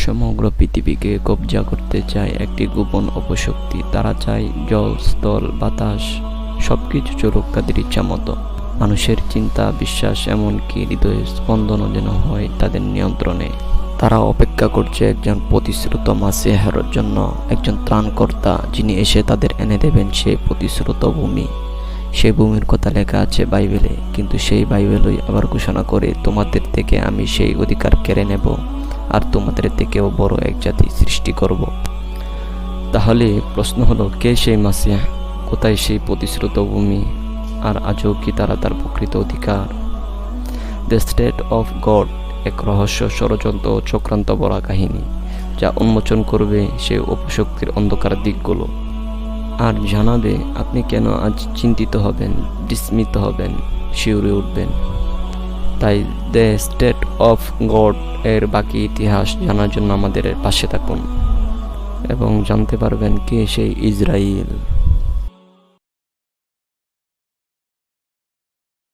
সমগ্র পৃথিবীকে কব্জা করতে চায় একটি গোপন অপশক্তি। তারা চায় জল, স্থল, বাতাস সবকিছু চলুক তাদের ইচ্ছা মতো। মানুষের চিন্তা, বিশ্বাস, এমনকি হৃদয়ের স্পন্দনও যেন হয় তাদের নিয়ন্ত্রণে। তারা অপেক্ষা করছে একজন প্রতিশ্রুত মাসিহের জন্য, একজন ত্রাণকর্তা যিনি এসে তাদের এনে দেবেন সেই প্রতিশ্রুত ভূমি। সেই ভূমির কথা লেখা আছে বাইবেলে, কিন্তু সেই বাইবেলই আবার ঘোষণা করে, তোমাদের থেকে আমি সেই অধিকার কেড়ে নেব আর তোমাদের থেকেও বড় এক জাতি সৃষ্টি করব। তাহলে প্রশ্ন হলো, কে সেই মাসিহ? কোথায় সেই প্রতিশ্রুত ভূমি? আর আজও কি তারা তার প্রকৃত অধিকার? দ্য স্টেট অফ গড এক রহস্য, ষড়যন্ত্র ও চক্রান্ত ভরা কাহিনী, যা উন্মোচন করবে সেই অপশক্তির অন্ধকার দিকগুলো আর জানাবে আপনি কেন আজ চিন্তিত হবেন, বিস্মিত হবেন, শিউরে উঠবেন। তাই দ্য স্টেট অফ গড এর বাকি ইতিহাস জানার জন্য আমাদের পাশে থাকুন এবং জানতে পারবেন কে সেই ইসরাইল।